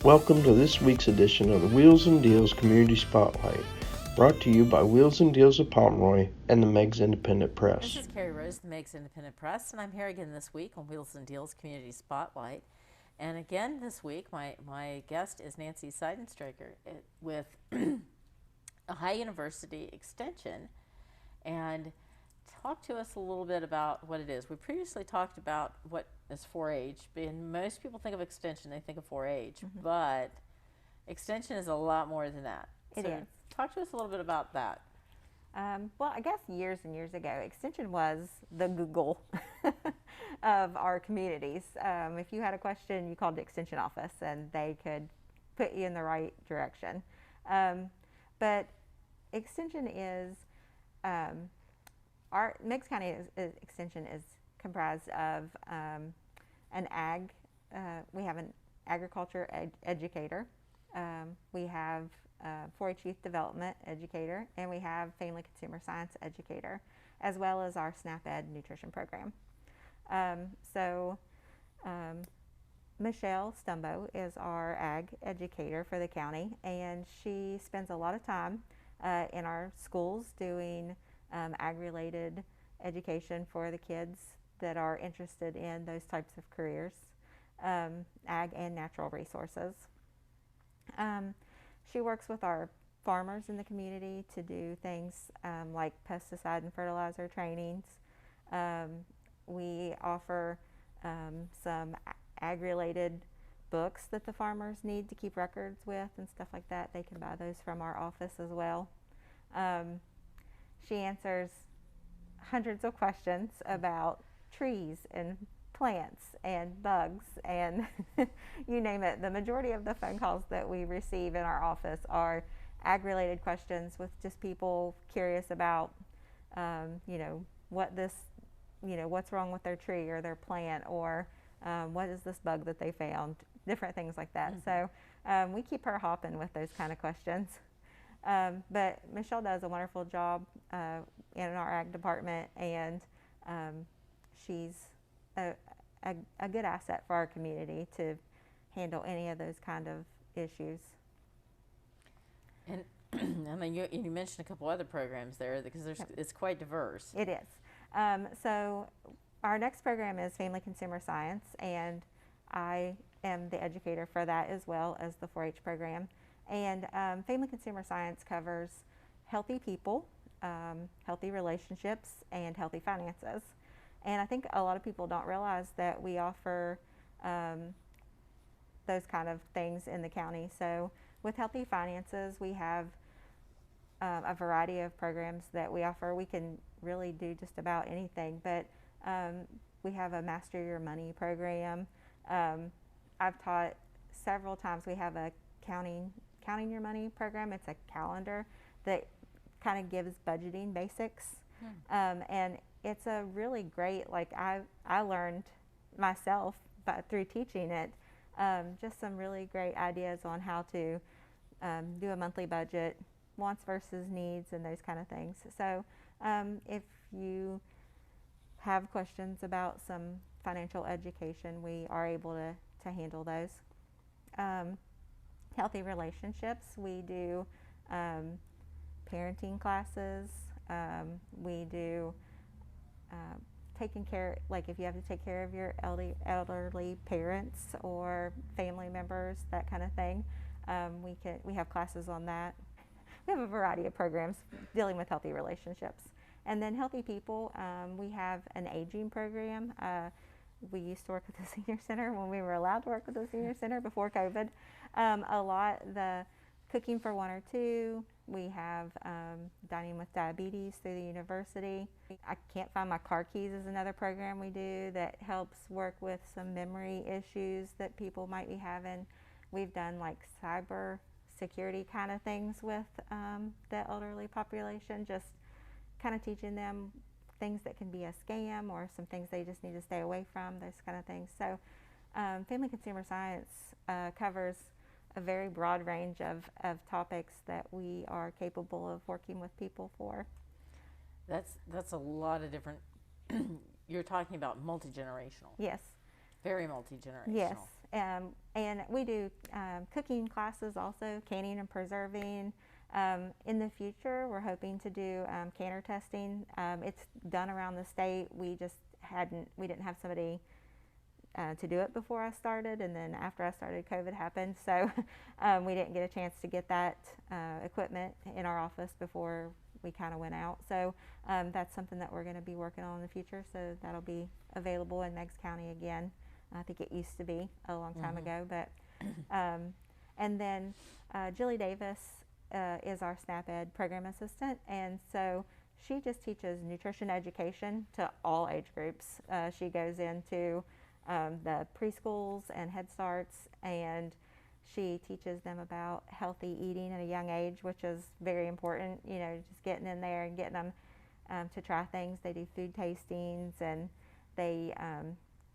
Welcome to this week's edition of the Wheels and Deals Community Spotlight, brought to you by Wheels and Deals of Pomeroy and the Meigs Independent Press. This is Carrie Rose, the Meigs Independent Press, and I'm here again this week on Wheels and Deals Community Spotlight. And again this week, my guest is Nancy Sidenstricker with Ohio University Extension, and talk to us a little bit about what it is. We previously talked about what is 4-H, and most people think of Extension, they think of 4-H, but Extension is a lot more than that. It is. Talk to us a little bit about that. Well, I guess years and years ago, Extension was the Google of our communities. If you had a question, you called the Extension office and they could put you in the right direction. But Extension is, our Meigs County Extension is comprised of an ag, we have an agriculture educator, we have 4-H youth development educator, and we have family consumer science educator, as well as our SNAP-Ed nutrition program. Michelle Stumbo is our ag educator for the county, and she spends a lot of time in our schools doing ag-related education for the kids that are interested in those types of careers, ag and natural resources. She works with our farmers in the community to do things like pesticide and fertilizer trainings. We offer some ag-related books that the farmers need to keep records with and stuff like that. They can buy those from our office as well. She answers hundreds of questions about trees and plants and bugs and you name it. The majority of the phone calls that we receive in our office are ag-related questions with just people curious about, what's wrong with their tree or their plant, or what is this bug that they found, different things like that. So we keep her hopping with those kind of questions. But Michelle does a wonderful job in our ag department, and she's a good asset for our community to handle any of those kind of issues. And I mean, you mentioned a couple other programs there because it's quite diverse. It is. So our next program is Family Consumer Science, and I am the educator for that as well as the 4-H program. And Family Consumer Science covers healthy people, healthy relationships, and healthy finances. And I think a lot of people don't realize that we offer those kind of things in the county. So with healthy finances, we have a variety of programs that we offer. We can really do just about anything, but we have a Master Your Money program. I've taught several times. We have a Counting Your Money program. It's a calendar that kind of gives budgeting basics. And it's a really great, I learned myself through teaching it, just some really great ideas on how to do a monthly budget, wants versus needs, and those kind of things. So if you have questions about some financial education, we are able to handle those. Healthy relationships, we do parenting classes. We do taking care, like if you have to take care of your elderly parents or family members, that kind of thing. We have classes on that. We have a variety of programs dealing with healthy relationships. And then healthy people, we have an aging program. We used to work at the senior center when we were allowed to work at the senior center before COVID. The Cooking for One or Two. We have Dining with Diabetes through the university. I Can't Find My Car Keys is another program we do that helps work with some memory issues that people might be having. We've done like cyber security kind of things with the elderly population, just kind of teaching them things that can be a scam or some things they just need to stay away from, those kind of things. So Family Consumer Science covers a very broad range of topics that we are capable of working with people for. That's a lot of different. You're talking about multi-generational. Yes. Very multi-generational. Yes. And we do cooking classes also, canning and preserving. In the future, we're hoping to do canner testing. It's done around the state. We didn't have somebody to do it before I started, and then after I started, COVID happened, so we didn't get a chance to get that equipment in our office before we kind of went out. So that's something that we're going to be working on in the future, so that'll be available in Meigs County again. I think it used to be a long time ago, but and then Jilly Davis is our SNAP Ed program assistant, and so she just teaches nutrition education to all age groups. She goes into the preschools and Head Starts, and she teaches them about healthy eating at a young age, which is very important, you know, just getting in there and getting them to try things. They do food tastings, and they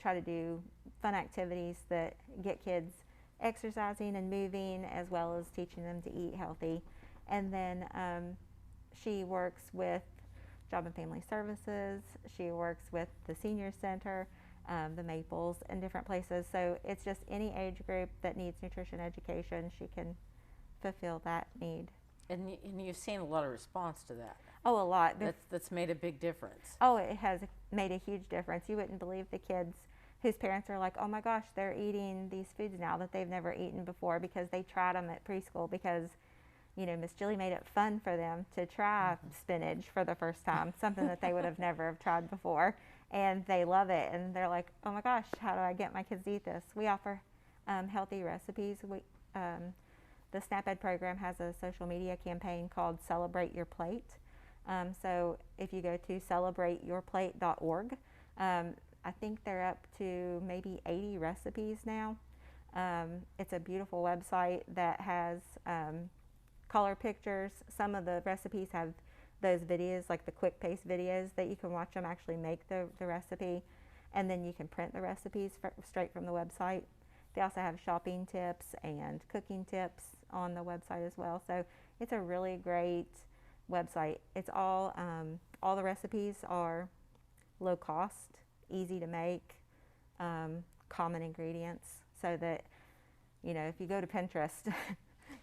try to do fun activities that get kids exercising and moving, as well as teaching them to eat healthy. And then she works with Job and Family Services. She works with the Senior Center, the Maples, and different places. So it's just any age group that needs nutrition education, she can fulfill that need. And you've seen a lot of response to that. Oh, a lot. That's made a big difference. Oh, it has made a huge difference. You wouldn't believe the kids whose parents are like, oh my gosh, they're eating these foods now that they've never eaten before, because they tried them at preschool, because, you know, Miss Jilly made it fun for them to try spinach for the first time, something that they would have never have tried before. And they love it, and they're like, oh my gosh, how do I get my kids to eat this? We offer healthy recipes. The SNAP Ed program has a social media campaign called Celebrate Your Plate. So if you go to celebrateyourplate.org, I think they're up to maybe 80 recipes now. It's a beautiful website that has color pictures. Some of the recipes have those videos, like the quick paste videos, that you can watch them actually make the recipe, and then you can print the recipes straight from the website. They also have shopping tips and cooking tips on the website as well. So it's a really great website. It's all the recipes are low cost, easy to make, common ingredients, so that, you know, if you go to Pinterest,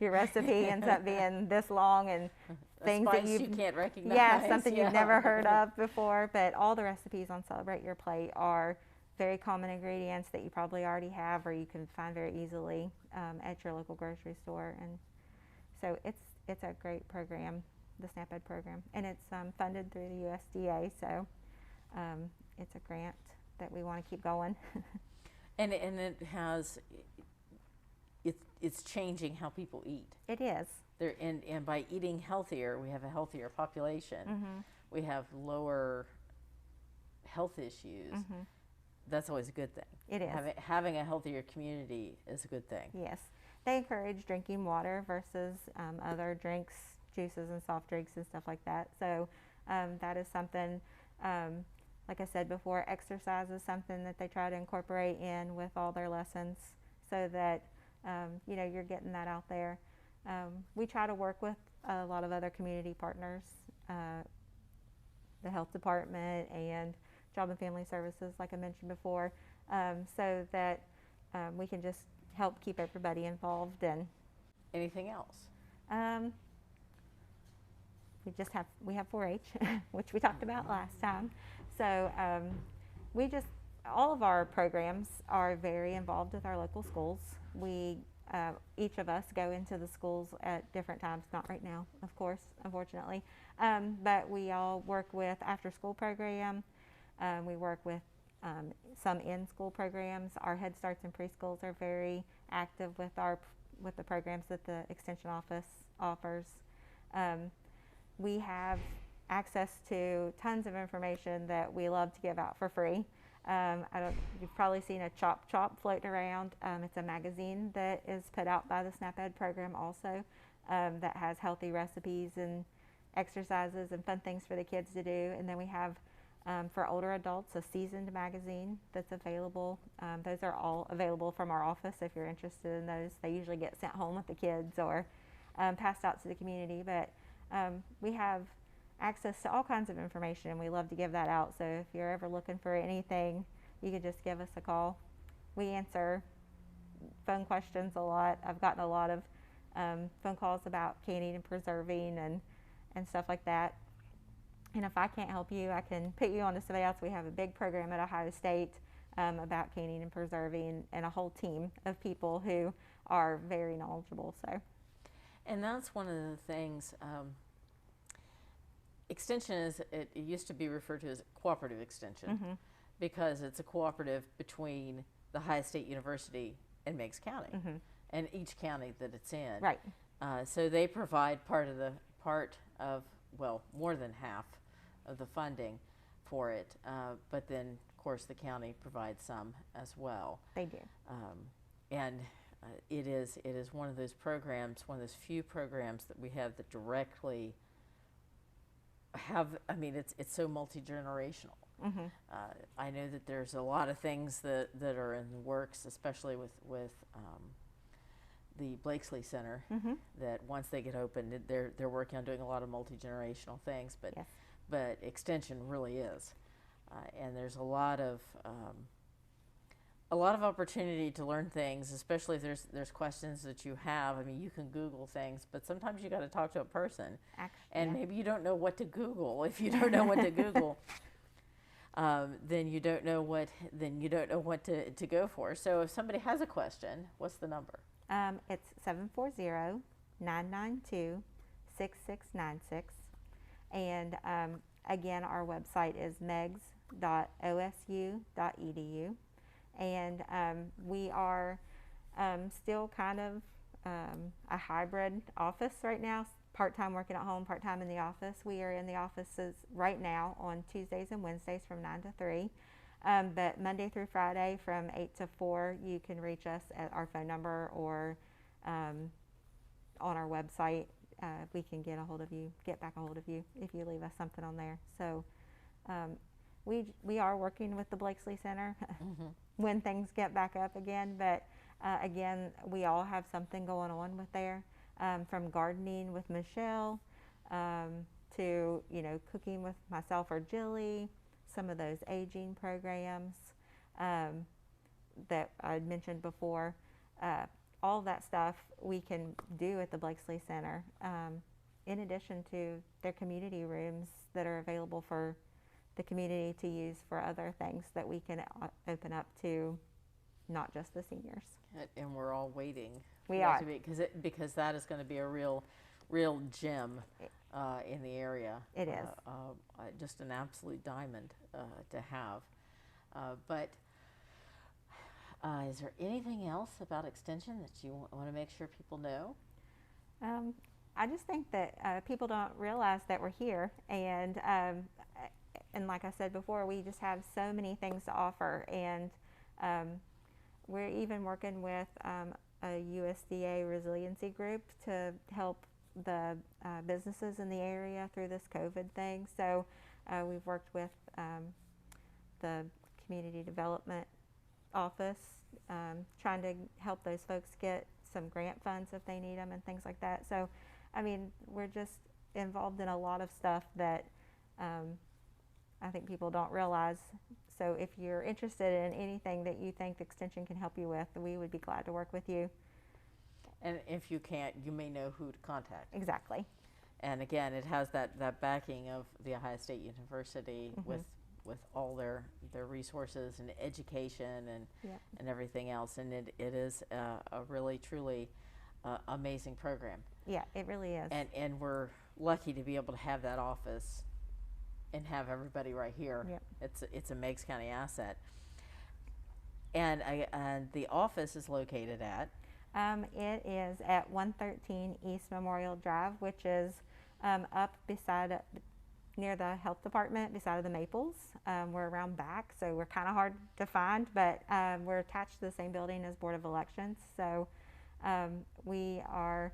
your recipe ends up being this long, and things that you can't recognize. Yeah, something you've never heard of before. But all the recipes on Celebrate Your Plate are very common ingredients that you probably already have, or you can find very easily at your local grocery store. And so it's a great program, the SNAP Ed program, and it's funded through the USDA. So it's a grant that we want to keep going. And it has, it's changing how people eat. It is. And by eating healthier, we have a healthier population. We have lower health issues. That's always a good thing. It is. Having a healthier community is a good thing. Yes. They encourage drinking water versus other drinks, juices and soft drinks and stuff like that. So that is something, like I said before, exercise is something that they try to incorporate in with all their lessons, so that you know, you're getting that out there. We try to work with a lot of other community partners, the health department and Job and Family Services, like I mentioned before, so that we can just help keep everybody involved. And anything else? We have 4-H, which we talked about last time. So all of our programs are very involved with our local schools. We each of us go into the schools at different times, not right now, of course, unfortunately, but we all work with after-school program. We work with some in-school programs. Our Head Starts and preschools are very active with the programs that the Extension office offers. We have access to tons of information that we love to give out for free. You've probably seen a Chop Chop floating around. It's a magazine that is put out by the SNAP Ed program also, that has healthy recipes and exercises and fun things for the kids to do. And then we have, for older adults, a seasoned magazine that's available. Those are all available from our office if you're interested in those. They usually get sent home with the kids or passed out to the community. But we have access to all kinds of information, and we love to give that out. So if you're ever looking for anything, you can just give us a call. We answer phone questions a lot. I've gotten a lot of phone calls about canning and preserving and stuff like that. And if I can't help you, I can put you on to somebody else. We have a big program at Ohio State about canning and preserving, and a whole team of people who are very knowledgeable. So, and that's one of the things. Extension it used to be referred to as cooperative extension because it's a cooperative between the Ohio State University and Meigs County and each county that it's in. Right. So they provide part of well, more than half of the funding for it, but then of course the county provides some as well. They do. And it is one of those programs, one of those few programs that we have that directly have, I mean, it's so multi-generational. I know that there's a lot of things that are in the works, especially with the Blakesley Center, that once they get open, they're working on doing a lot of multi-generational things, but Yes. but Extension really is, and there's a lot of opportunity to learn things, especially if there's questions that you have. I mean, you can Google things, but sometimes you got to talk to a person, and maybe you don't know what to Google. If you don't know what to Google, then you don't know what to go for. So if somebody has a question, what's the number? It's 740-992-6696. And again, our website is megs.osu.edu. And we are still kind of a hybrid office right now, part-time working at home, part-time in the office. We are in the offices right now on Tuesdays and Wednesdays from 9 to 3. But Monday through Friday from 8 to 4, you can reach us at our phone number or on our website. We can get back a hold of you if you leave us something on there. So we are working with the Blakesley Center when things get back up again. But again, we all have something going on with there, from gardening with Michelle to cooking with myself or Jilly. Some of those aging programs that I mentioned before, all of that stuff we can do at the Blakesley Center, in addition to their community rooms that are available for the community to use for other things that we can open up to not just the seniors. And we're all waiting. We are. Because that is going to be a real gem in the area. It is. Just an absolute diamond to have. But is there anything else about Extension that you want to make sure people know? I just think that people don't realize that we're here, and like I said before, we just have so many things to offer, and we're even working with a USDA resiliency group to help the businesses in the area through this COVID thing. So we've worked with the community development office, trying to help those folks get some grant funds if they need them and things like that. So, I mean, we're just involved in a lot of stuff that I think people don't realize. So if you're interested in anything that you think Extension can help you with, we would be glad to work with you. And if you can't, you may know who to contact. Exactly. And again, it has that backing of the Ohio State University with all their resources and education and everything else. And it is a really, truly amazing program. Yeah, it really is. And we're lucky to be able to have that office and have everybody right here. Yep. It's a Meigs County asset. And the office is located at? It is at 113 East Memorial Drive, which is up beside, near the health department, beside of the Maples. We're around back, so we're kind of hard to find, but we're attached to the same building as Board of Elections. So we are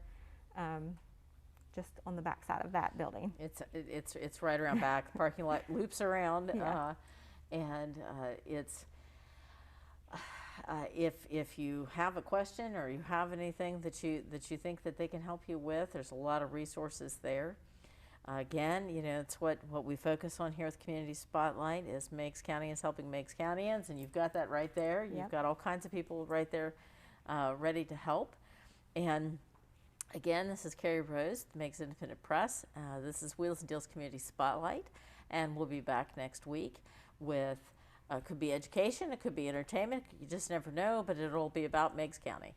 just on the back side of that building. It's right around back. Parking lot loops around, and it's. If you have a question or you have anything that you think that they can help you with, there's a lot of resources there. Again, it's what we focus on here with Community Spotlight is Meigs County is helping Meigs Countyans, and you've got that right there. You've got all kinds of people right there ready to help. And again, this is Carrie Rose, the Meigs Independent Press. This is Wheels and Deals Community Spotlight, and we'll be back next week with could be education, it could be entertainment, you just never know, but it'll be about Meigs County.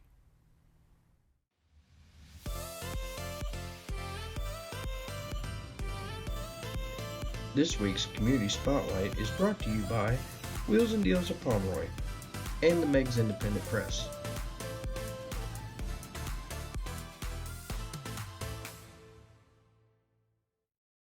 This week's Community Spotlight is brought to you by Wheels and Deals of Pomeroy and the Meigs Independent Press.